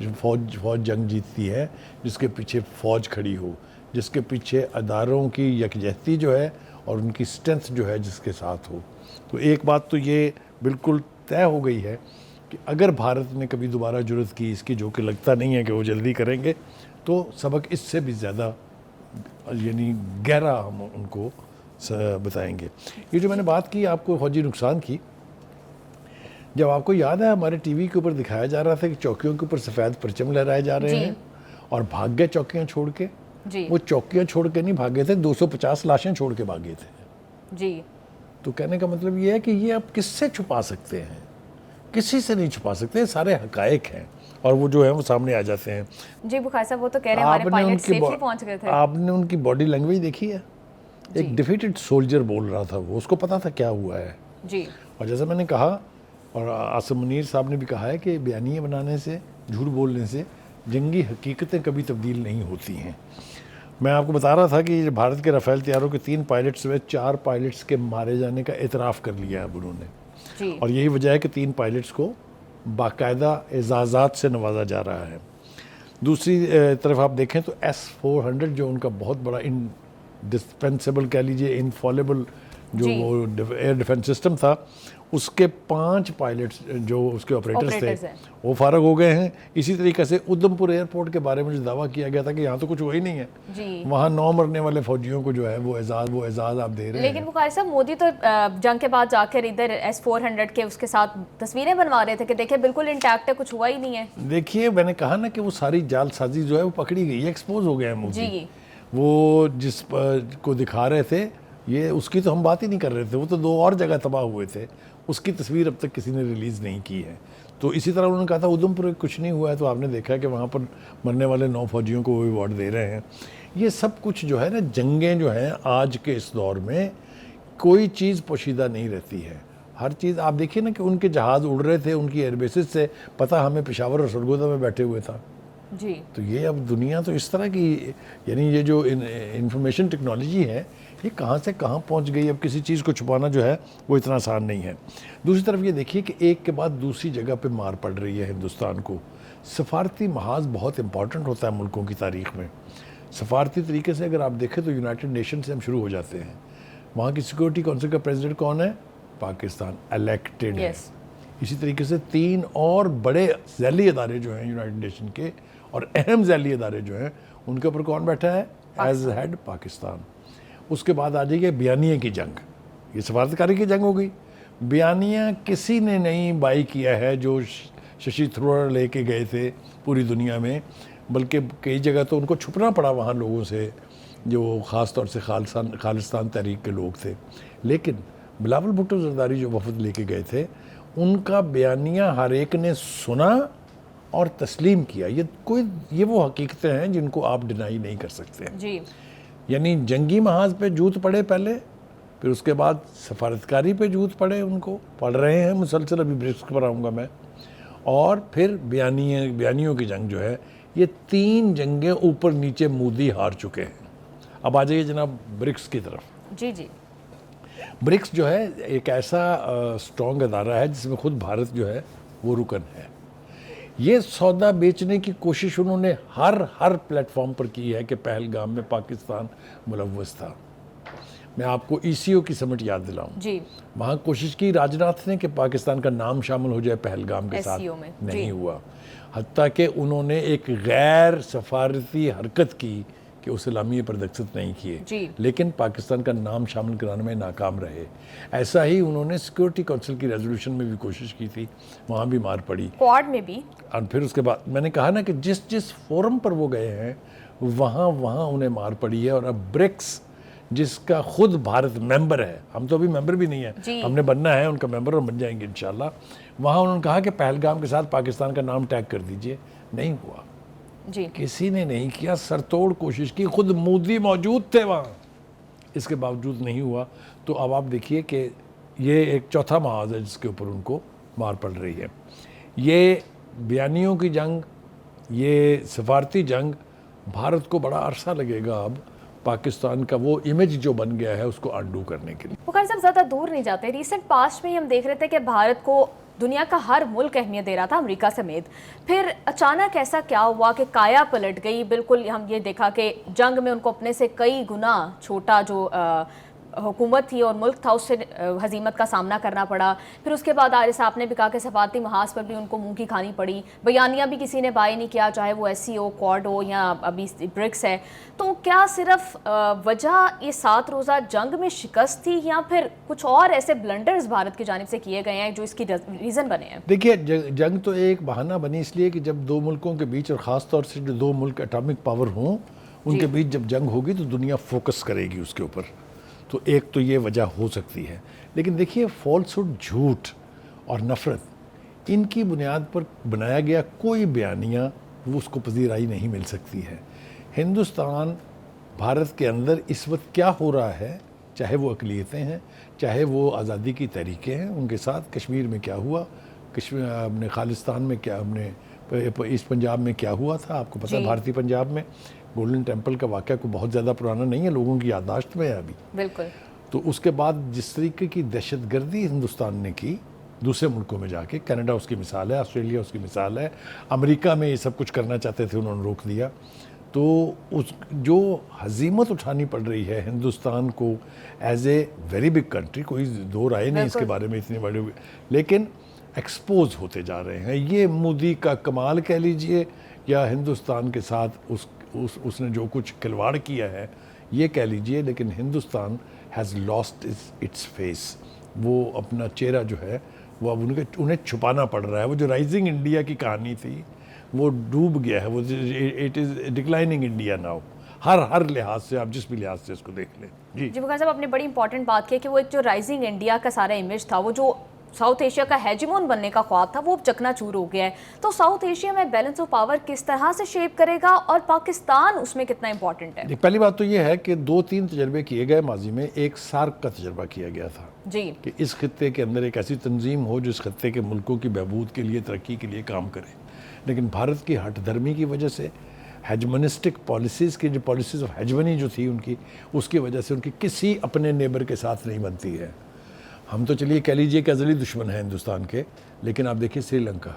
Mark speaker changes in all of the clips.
Speaker 1: جو فوج جنگ جیتتی ہے جس کے پیچھے فوج کھڑی ہو، جس کے پیچھے اداروں کی یکجہتی جو ہے اور ان کی اسٹرینتھ جو ہے جس کے ساتھ ہو۔ تو ایک بات تو یہ بالکل طے ہو گئی ہے کہ اگر بھارت نے کبھی دوبارہ جرأت کی اس کی، جو کہ لگتا نہیں ہے کہ وہ جلدی کریں گے، تو سبق اس سے بھی زیادہ یعنی گہرا ہم ان کو بتائیں گے۔ یہ جو میں نے بات کی آپ کو فوجی نقصان کی، جب آپ کو یاد ہے ہمارے ٹی وی کے اوپر دکھایا جا رہا تھا کہ چوکیوں کے اوپر سفید پرچم لہرائے جا رہے ہیں اور بھاگ گئے چوکیاں چھوڑ کے، وہ چوکیاں چھوڑ کے نہیں بھاگے تھے، 250 لاشیں چھوڑ کے بھاگے تھے۔ تو کہنے کا مطلب یہ ہے کہ یہ آپ کس سے چھپا سکتے ہیں؟ کسی سے نہیں چھپا سکتے، سارے حقائق ہیں اور وہ جو ہیں وہ سامنے آ جاتے ہیں۔
Speaker 2: جی بخاری صاحب، وہ تو کہہ رہے ہیں ہمارے پائلٹ سیفلی پہنچ گئے تھے۔
Speaker 1: آپ نے ان کی باڈی لینگویج دیکھی ہے؟ ایک ڈیفیٹڈ سولجر بول رہا تھا، وہ اس کو پتا تھا کیا ہوا ہے۔ اور جیسا میں نے کہا اور عاصم منیر صاحب نے بھی کہا ہے کہ بیانیے بنانے سے، جھوٹ بولنے سے جنگی حقیقتیں کبھی تبدیل نہیں ہوتی ہیں۔ میں آپ کو بتا رہا تھا کہ بھارت کے رافیل طیاروں کے 3 پائلٹس میں 4 پائلٹس کے مارے جانے کا اعتراف کر لیا ہے اب انہوں نے، اور یہی وجہ ہے کہ 3 پائلٹس کو باقاعدہ اعزازات سے نوازا جا رہا ہے۔ دوسری طرف آپ دیکھیں تو S-400 جو ان کا بہت بڑا انڈسپینسیبل کہہ لیجیے انفالبل جو وہ ایئر ڈیفنس سسٹم تھا، اس کے 5 پائلٹس جو اس کے آپریٹرز تھے وہ فارغ ہو گئے ہیں۔ اسی طریقے سے ادھمپور ایئرپورٹ کے بارے میں جو دعویٰ کیا گیا تھا کہ یہاں تو کچھ ہوا ہی نہیں ہے، وہاں 9 مرنے والے فوجیوں کو جو ہے وہ اعزاز آپ دے رہے ہیں۔
Speaker 2: لیکن بخاری صاحب، مودی تو جنگ کے بعد جا کر ادھر S-400 کے اس کے ساتھ تصویریں بنوا رہے تھے کہ دیکھیں بالکل انٹیکٹ ہے، کچھ ہوا ہی نہیں ہے۔
Speaker 1: دیکھیے میں نے کہا نا کہ وہ ساری جال سازی جو ہے وہ پکڑی گئی ہے، ایکسپوز ہو گیا ہے مودی۔ وہ جس کو دکھا رہے تھے یہ اس کی تو ہم بات ہی نہیں کر رہے تھے، وہ تو 2 اور جگہ تباہ ہوئے تھے، اس کی تصویر اب تک کسی نے ریلیز نہیں کی ہے۔ تو اسی طرح انہوں نے کہا تھا ادھمپور کچھ نہیں ہوا ہے، تو آپ نے دیکھا کہ وہاں پر مرنے والے 9 فوجیوں کو وہ ایوارڈ دے رہے ہیں۔ یہ سب کچھ جو ہے نا، جنگیں جو ہیں آج کے اس دور میں کوئی چیز پوشیدہ نہیں رہتی ہے، ہر چیز آپ دیکھیے نا کہ ان کے جہاز اڑ رہے تھے، ان کی ایئر بیسز سے پتہ ہمیں پشاور اور سرگودا میں بیٹھے ہوئے تھا۔ تو یہ اب دنیا تو اس طرح کی، یعنی یہ جو انفارمیشن ٹیکنالوجی ہے یہ کہاں سے کہاں پہنچ گئی، اب کسی چیز کو چھپانا جو ہے وہ اتنا آسان نہیں ہے۔ دوسری طرف یہ دیکھیے کہ ایک کے بعد دوسری جگہ پہ مار پڑ رہی ہے ہندوستان کو۔ سفارتی محاذ بہت امپورٹنٹ ہوتا ہے ملکوں کی تاریخ میں۔ سفارتی طریقے سے اگر آپ دیکھیں تو یونائٹڈ نیشن سے ہم شروع ہو جاتے ہیں، وہاں کی سیکورٹی کونسل کا پریزیڈنٹ کون ہے؟ پاکستان، الیکٹڈ ہے۔ اسی طریقے سے 3 اور بڑے ذیلی ادارے جو ہیں یونائٹڈ نیشن کے، اور اہم ذیلی ادارے جو ہیں ان کے اوپر کون بیٹھا ہے؟ As head Pakistan. اس کے بعد آ جائیے بیانیے کی جنگ، یہ سفارتکاری کی جنگ ہو گئی۔ بیانیہ کسی نے نہیں بائی کیا ہے جو ششی تھرور لے کے گئے تھے پوری دنیا میں، بلکہ کئی جگہ تو ان کو چھپنا پڑا وہاں لوگوں سے جو خاص طور سے خالصتان تحریک کے لوگ تھے۔ لیکن بلاول بھٹو زرداری جو وفد لے کے گئے تھے، ان کا بیانیہ ہر ایک نے سنا اور تسلیم کیا۔ یہ وہ حقیقتیں ہیں جن کو آپ ڈینائی نہیں کر سکتے۔ یعنی جنگی محاذ پہ جوت پڑے پہلے، پھر اس کے بعد سفارتکاری پہ جوت پڑے، ان کو پڑھ رہے ہیں مسلسل، ابھی برکس پر آؤں گا میں، اور پھر بیانیوں کی جنگ جو ہے، یہ 3 جنگیں اوپر نیچے مودی ہار چکے ہیں۔ اب آ جائیے جناب برکس کی طرف۔ برکس جو ہے ایک ایسا اسٹرانگ ادارہ ہے جس میں خود بھارت جو ہے وہ رکن ہے۔ یہ سودا بیچنے کی کوشش انہوں نے ہر پلیٹ فارم پر کی ہے کہ پہلگام میں پاکستان ملوث تھا۔ میں آپ کو ECO کی سمٹ یاد دلاؤں، وہاں کوشش کی راجناتھ نے کہ پاکستان کا نام شامل ہو جائے پہلگام کے ساتھ، نہیں ہوا۔ حتیٰ کہ انہوں نے ایک غیر سفارتی حرکت کی کہ اس اعلامیے پر دستخط نہیں کیے، لیکن پاکستان کا نام شامل کرانے میں ناکام رہے۔ ایسا ہی انہوں نے سیکورٹی کونسل کی ریزولوشن میں بھی کوشش کی تھی، وہاں بھی مار پڑی،
Speaker 2: کوارڈ میں بھی۔
Speaker 1: اور پھر اس کے بعد میں نے کہا نا کہ جس فورم پر وہ گئے ہیں وہاں انہیں مار پڑی ہے۔ اور اب برکس جس کا خود بھارت ممبر ہے، ہم تو ابھی ممبر بھی نہیں ہیں، ہم نے بننا ہے ان کا ممبر اور بن جائیں گے انشاءاللہ، وہاں انہوں نے کہا کہ پہلگام کے ساتھ پاکستان کا نام ٹیگ کر دیجئے، نہیں ہوا، کسی نے نہیں کیا، سرتوڑ کوشش کی، خود مودی موجود تھے وہاں، اس کے باوجود نہیں ہوا۔ تو اب آپ دیکھیے کہ یہ ایک چوتھا محاذ ہے جس کے اوپر ان کو مار پڑ رہی ہے۔ یہ بیانیوں کی جنگ، یہ سفارتی جنگ، بھارت کو بڑا عرصہ لگے گا اب پاکستان کا وہ امیج جو بن گیا ہے اس کو انڈو کرنے کے لیے۔
Speaker 2: بخاری صاحب زیادہ دور نہیں جاتے، ریسنٹ پاسٹ میں ہی ہم دیکھ رہے تھے کہ بھارت کو دنیا کا ہر ملک اہمیت دے رہا تھا، امریکہ سمیت. پھر اچانک ایسا کیا ہوا کہ کایا پلٹ گئی؟ بالکل ہم یہ دیکھا کہ جنگ میں ان کو اپنے سے کئی گنا چھوٹا جو حکومت تھی اور ملک تھا اس سے ہزیمت کا سامنا کرنا پڑا. پھر اس کے بعد جیسا آپ نے بھی کہا کہ سفارتی محاذ پر بھی ان کو منہ کی کھانی پڑی، بیانیہ بھی کسی نے بائی نہیں کیا، چاہے وہ ایس سی او، کوڈ ہو یا ابھی برکس ہے. تو کیا صرف وجہ یہ 7 روزہ جنگ میں شکست تھی یا پھر کچھ اور ایسے بلنڈرز بھارت کی جانب سے کیے گئے ہیں جو اس کی ریزن بنے ہیں؟
Speaker 1: دیکھیے جنگ تو ایک بہانہ بنی اس لیے کہ جب دو ملکوں کے بیچ، اور خاص طور سے جو دو ملک اٹامک پاور ہوں ان کے بیچ جب جنگ ہوگی تو دنیا فوکس کرے گی اس کے اوپر. تو ایک تو یہ وجہ ہو سکتی ہے. لیکن دیکھیے فالسہڈ، جھوٹ اور نفرت، ان کی بنیاد پر بنایا گیا کوئی بیانیہ وہ اس کو پذیرائی نہیں مل سکتی ہے. ہندوستان بھارت کے اندر اس وقت کیا ہو رہا ہے، چاہے وہ اقلیتیں ہیں، چاہے وہ آزادی کی تحریکیں ہیں، ان کے ساتھ کشمیر میں کیا ہوا، اپنے خالستان میں کیا، اپنے ایسٹ پنجاب میں کیا ہوا تھا، آپ کو پتہ ہے بھارتی پنجاب میں گولڈن ٹیمپل کا واقعہ کو بہت زیادہ پرانا نہیں ہے، لوگوں کی یادداشت میں ہے ابھی.
Speaker 2: بالکل.
Speaker 1: تو اس کے بعد جس طریقے کی دہشت گردی ہندوستان نے کی دوسرے ملکوں میں جا کے، کینیڈا اس کی مثال ہے، آسٹریلیا اس کی مثال ہے، امریکہ میں یہ سب کچھ کرنا چاہتے تھے انہوں نے روک دیا. تو جو ہزیمت اٹھانی پڑ رہی ہے ہندوستان کو as a very big country, کوئی دو رائے نہیں اس کے بارے میں، اتنی بڑی، لیکن ایکسپوز ہوتے جا رہے ہیں. یہ مودی کا کمال کہہ لیجئے یا ہندوستان کے ساتھ اس نے جو کچھ کھلواڑ کیا ہے یہ کہہ لیجئے، لیکن Hindustan has lost its face. وہ اپنا چہرہ جو ہے وہ اب انہیں چھپانا پڑ رہا ہے. وہ جو رائزنگ انڈیا کی کہانی تھی وہ ڈوب گیا ہے. وہ it is declining India now, ہر لحاظ سے، آپ جس بھی لحاظ سے اس کو دیکھ لیں.
Speaker 2: جی بخار صاحب، آپ نے بڑی امپورٹنٹ بات کی کہ وہ ایک جو رائزنگ انڈیا کا سارا امیج تھا، وہ جو ساؤتھ ایشیا کا ہیجمون بننے کا خواب تھا، وہ چکنا چور ہو گیا ہے. تو ساؤتھ ایشیا میں بیلنس آف پاور کس طرح سے شیپ کرے گا اور پاکستان اس میں کتنا امپورٹنٹ ہے؟
Speaker 1: پہلی بات تو یہ ہے کہ 2-3 تجربے کیے گئے ماضی میں. ایک سارک کا تجربہ کیا گیا تھا
Speaker 2: جی،
Speaker 1: کہ اس خطے کے اندر ایک ایسی تنظیم ہو جو اس خطے کے ملکوں کی بہبود کے لیے، ترقی کے لیے کام کرے. لیکن بھارت کی ہٹ دھرمی کی وجہ سے، ہیجمنسٹک پالیسیز کی جو پالیسیز آف ہیجمنی جو تھی ان کی، اس کی وجہ سے ان کی کسی اپنے نیبر کے ساتھ نہیں بنتی ہے. ہم تو چلیے کہہ لیجئے کہ ازلی دشمن ہیں ہندوستان کے، لیکن آپ دیکھیے سری لنکا،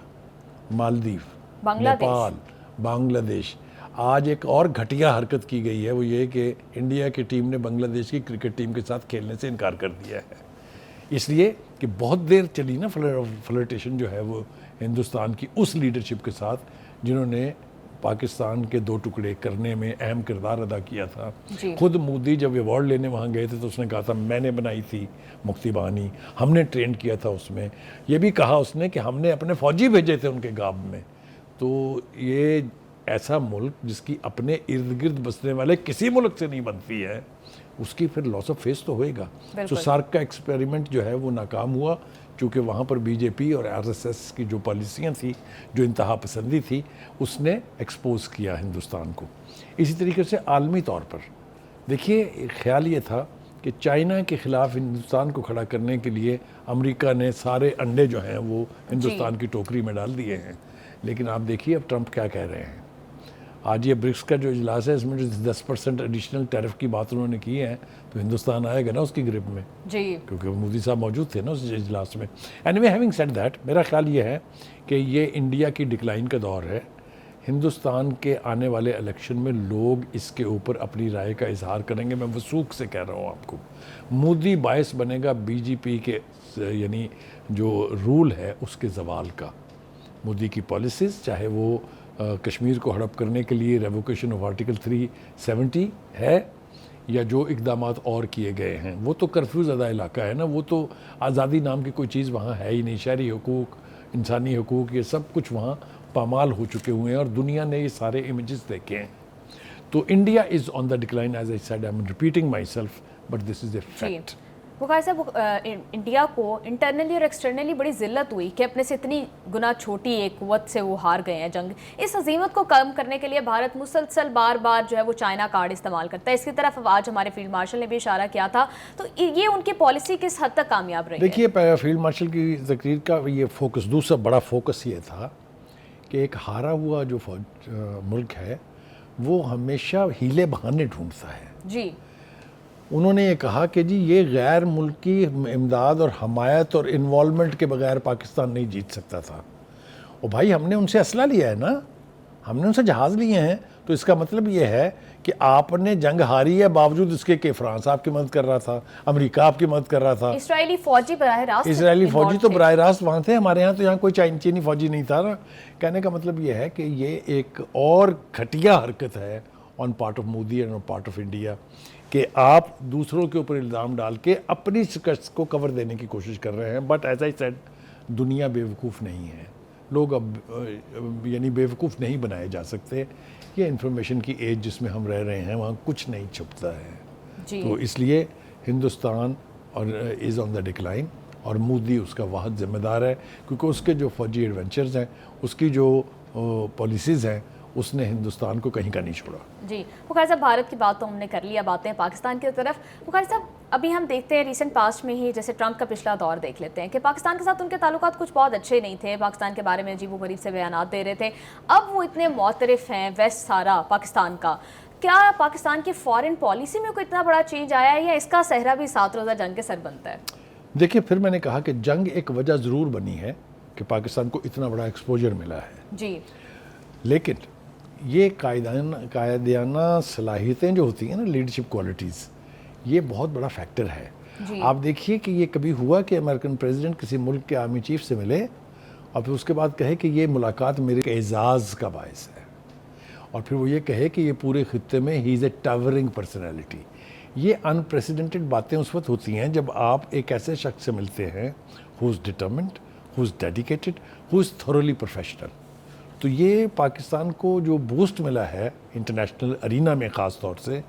Speaker 1: مالدیو، نیپال، بنگلہ دیش. آج ایک اور گھٹیا حرکت کی گئی ہے، وہ یہ کہ انڈیا کی ٹیم نے بنگلہ دیش کی کرکٹ ٹیم کے ساتھ کھیلنے سے انکار کر دیا ہے. اس لیے کہ بہت دیر چلی نا فلرٹیشن جو ہے وہ ہندوستان کی اس لیڈرشپ کے ساتھ جنہوں نے پاکستان کے 2 ٹکڑے کرنے میں اہم کردار ادا کیا تھا. خود مودی جب ایوارڈ لینے وہاں گئے تھے تو اس نے کہا تھا میں نے بنائی تھی مکتی بہانی، ہم نے ٹرین کیا تھا اس میں. یہ بھی کہا اس نے کہ ہم نے اپنے فوجی بھیجے تھے ان کے گاب میں. تو یہ ایسا ملک جس کی اپنے ارد گرد بسنے والے کسی ملک سے نہیں بنتی ہے، اس کی پھر لاس آف فیس تو ہوئے گا. تو سارک کا ایکسپیریمنٹ جو ہے وہ ناکام ہوا، چونکہ وہاں پر بی جے پی اور آر ایس ایس کی جو پالیسیاں تھیں، جو انتہا پسندی تھی، اس نے ایکسپوز کیا ہندوستان کو. اسی طریقے سے عالمی طور پر دیکھیے خیال یہ تھا کہ چائنا کے خلاف ہندوستان کو کھڑا کرنے کے لیے امریکہ نے سارے انڈے جو ہیں وہ ہندوستان کی ٹوکری میں ڈال دیے ہیں. لیکن آپ دیکھیے اب ٹرمپ کیا کہہ رہے ہیں. آج یہ برکس کا جو اجلاس ہے، اس میں جو 10% ایڈیشنل ٹیرف کی بات انہوں نے کی ہے، تو ہندوستان آئے گا نا اس کی گرپ میں،
Speaker 2: جی،
Speaker 1: کیونکہ مودی صاحب موجود تھے نا اس اجلاس میں. Any way having said that, میرا خیال یہ ہے کہ یہ انڈیا کی ڈکلائن کا دور ہے. ہندوستان کے آنے والے الیکشن میں لوگ اس کے اوپر اپنی رائے کا اظہار کریں گے. میں وثوق سے کہہ رہا ہوں آپ کو، مودی باعث بنے گا بی جے پی کے یعنی جو رول ہے اس کے زوال کا. مودی کی پالیسیز، چاہے وہ کشمیر کو ہڑپ کرنے کے لیے ریووکیشن آف آرٹیکل 370 ہے یا جو اقدامات اور کیے گئے ہیں، وہ تو کرفیو زدہ علاقہ ہے نا. وہ تو آزادی نام کی کوئی چیز وہاں ہے ہی نہیں. شہری حقوق، انسانی حقوق، یہ سب کچھ وہاں پامال ہو چکے ہوئے ہیں اور دنیا نے یہ سارے امیجز دیکھے ہیں. تو India is on the decline, as I said, I am repeating my self, but this is a fact.
Speaker 2: بخار صاحب، انڈیا کو انٹرنلی اور ایکسٹرنلی بڑی ذلت ہوئی کہ اپنے سے اتنی گنا چھوٹی ایک قوت سے وہ ہار گئے ہیں جنگ. اس عظیمت کو کم کرنے کے لیے بھارت مسلسل بار بار جو ہے وہ چائنا کارڈ استعمال کرتا ہے. اس کی طرف آج ہمارے فیلڈ مارشل نے بھی اشارہ کیا تھا. تو یہ ان کی پالیسی کس حد تک کامیاب رہی ہے؟
Speaker 1: دیکھیے فیلڈ مارشل کی تقریر کا یہ فوکس، دوسرا بڑا فوکس یہ تھا کہ ایک ہارا ہوا جو ملک ہے وہ ہمیشہ ہیلے بہانے ڈھونڈتا ہے.
Speaker 2: جی،
Speaker 1: انہوں نے یہ کہا کہ جی یہ غیر ملکی امداد اور حمایت اور انوالومنٹ کے بغیر پاکستان نہیں جیت سکتا تھا. اور بھائی ہم نے ان سے اسلحہ لیا ہے نا, ہم نے ان سے جہاز لیے ہیں, تو اس کا مطلب یہ ہے کہ آپ نے جنگ ہاری ہے باوجود اس کے کہ فرانس آپ کی مدد کر رہا تھا, امریکہ آپ کی مدد کر رہا تھا.
Speaker 2: اسرائیلی فوجی براہ راست
Speaker 1: اسرائیلی فوجی تو براہ راست وہاں تھے, ہمارے یہاں تو یہاں کوئی چینی فوجی نہیں تھا نا. کہنے کا مطلب یہ ہے کہ یہ ایک اور گھٹیا حرکت ہے on part of Modi and on part of India, کہ آپ دوسروں کے اوپر الزام ڈال کے اپنی شکست کو کور دینے کی کوشش کر رہے ہیں. بٹ ایز آئی سیڈ, دنیا بیوقوف نہیں ہے, لوگ اب یعنی بیوقوف نہیں بنائے جا سکتے. یہ انفارمیشن کی ایج جس میں ہم رہ رہے ہیں وہاں کچھ نہیں چھپتا ہے. تو اس لیے ہندوستان اور از آن دا ڈکلائن, اور مودی اس کا واحد ذمہ دار ہے, کیونکہ اس کے جو فوجی ایڈونچرز ہیں, اس کی جو پالیسیز ہیں, اس نے ہندوستان کو کہیں کا نہیں چھوڑا.
Speaker 2: جی بخاری صاحب, بھارت کی بات تو ہم نے کر لیا, باتیں پاکستان کی طرف. بخاری صاحب, ابھی ہم دیکھتے ہیں ریسنٹ پاسٹ میں ہی, جیسے ٹرمپ کا پچھلا دور دیکھ لیتے ہیں کہ پاکستان کے ساتھ ان کے تعلقات کچھ بہت اچھے نہیں تھے, پاکستان کے بارے میں عجیب و غریب سے بیانات دے رہے تھے. اب وہ اتنے معترف ہیں ویسٹ سارا پاکستان کا, کیا پاکستان کی فارن پالیسی میں کوئی اتنا بڑا چینج آیا ہے, یا اس کا صحرا بھی 7 روزہ جنگ کے سر بنتا ہے؟
Speaker 1: دیکھیے, پھر میں نے کہا کہ جنگ ایک وجہ ضرور بنی ہے کہ پاکستان کو اتنا بڑا ایکسپوجر ملا ہے.
Speaker 2: جی,
Speaker 1: لیکن یہ قائدانہ صلاحیتیں جو ہوتی ہیں نا, لیڈرشپ کوالٹیز, یہ بہت بڑا فیکٹر ہے. آپ دیکھیے کہ یہ کبھی ہوا کہ امریکن پریزیڈنٹ کسی ملک کے آرمی چیف سے ملے اور پھر اس کے بعد کہے کہ یہ ملاقات میرے اعزاز کا باعث ہے, اور پھر وہ یہ کہے کہ یہ پورے خطے میں ہی از اے ٹاورنگ پرسنالٹی. یہ انپریسیڈنٹڈ باتیں اس وقت ہوتی ہیں جب آپ ایک ایسے شخص سے ملتے ہیں who is determined, who is dedicated, who is thoroughly professional. تو یہ پاکستان کو جو بوسٹ ملا ہے انٹرنیشنل ارینا میں خاص طور سے,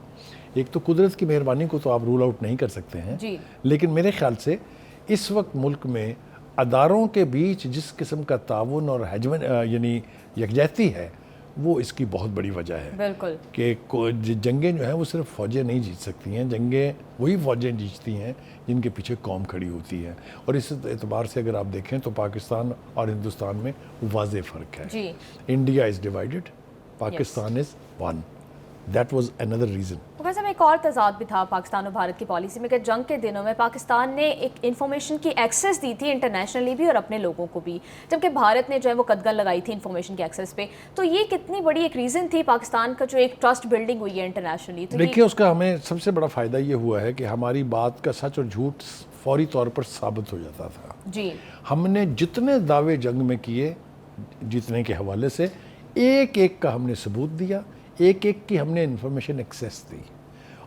Speaker 1: ایک تو قدرت کی مہربانی کو تو آپ رول آؤٹ نہیں کر سکتے ہیں, لیکن میرے خیال سے اس وقت ملک میں اداروں کے بیچ جس قسم کا تعاون اور یعنی یکجہتی ہے, وہ اس کی بہت بڑی وجہ ہے.
Speaker 2: بالکل,
Speaker 1: کہ جنگیں جو ہیں وہ صرف فوجیں نہیں جیت سکتی ہیں, جنگیں وہی فوجیں جیتتی ہیں جن کے پیچھے قوم کھڑی ہوتی ہے. اور اس اعتبار سے اگر آپ دیکھیں تو پاکستان اور ہندوستان میں واضح فرق ہے. India is divided, Pakistan is one. That was another reason.
Speaker 2: ویسے میں ایک اور تضاد بھی تھا پاکستان اور بھارت کی پالیسی میں کہ جنگ کے دنوں میں پاکستان نے ایک انفارمیشن کی ایکسیس دی تھی انٹرنیشنلی بھی اور اپنے لوگوں کو بھی, جبکہ بھارت نے جو ہے وہ قدغن لگائی تھی انفارمیشن کی ایکسیس پہ. تو یہ کتنی بڑی ایک ریزن تھی پاکستان کا جو ایک ٹرسٹ بلڈنگ ہوئی ہے انٹرنیشنلی؟
Speaker 1: دیکھیے, اس کا ہمیں سب سے بڑا فائدہ یہ ہوا ہے کہ ہماری بات کا سچ اور جھوٹ فوری طور پر ثابت ہو جاتا تھا.
Speaker 2: جی,
Speaker 1: ہم نے جتنے دعوے جنگ میں کیے جیتنے کے حوالے سے, ایک ایک کا ہم نے ثبوت دیا, ایک ایک کی ہم نے انفارمیشن ایکسیس دی,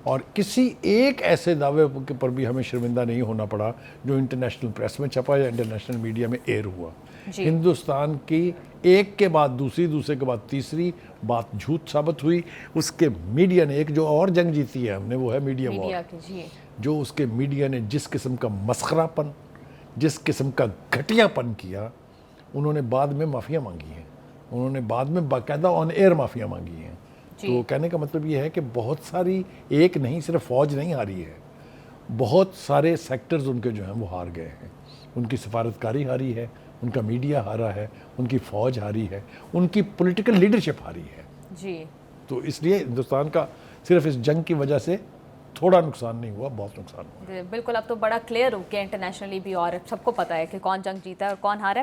Speaker 1: اور کسی ایک ایسے دعوے پر بھی ہمیں شرمندہ نہیں ہونا پڑا جو انٹرنیشنل پریس میں چھپا یا انٹرنیشنل میڈیا میں ایئر ہوا. ہندوستان کی ایک کے بعد دوسری, دوسرے کے بعد تیسری بات جھوٹ ثابت ہوئی. اس کے میڈیا نے, ایک جو اور جنگ جیتی ہے ہم نے, وہ ہے میڈیا وار. جو اس کے میڈیا نے جس قسم کا مسخرہ پن, جس قسم کا گھٹیا پن کیا, انہوں نے بعد میں معافیاں مانگی ہیں, انہوں نے بعد میں باقاعدہ آن ایئر معافیاں مانگی ہیں. تو کہنے کا مطلب یہ ہے کہ بہت ساری, ایک نہیں, صرف فوج نہیں ہاری ہے, بہت سارے سیکٹرز ان کے جو ہیں وہ ہار گئے ہیں. ان کی سفارتکاری ہاری ہے, ان کا میڈیا ہارا ہے, ان کی فوج ہاری ہے, ان کی پولیٹیکل لیڈرشپ ہاری ہے.
Speaker 2: جی,
Speaker 1: تو اس لیے ہندوستان کا صرف اس جنگ کی وجہ سے تھوڑا نقصان نہیں ہوا, بہت نقصان ہوا.
Speaker 2: بالکل, اب تو بڑا کلیئر ہو گیا انٹرنیشنلی بھی, اور سب کو پتہ ہے کہ کون جنگ جیتا ہے اور کون ہارا ہے.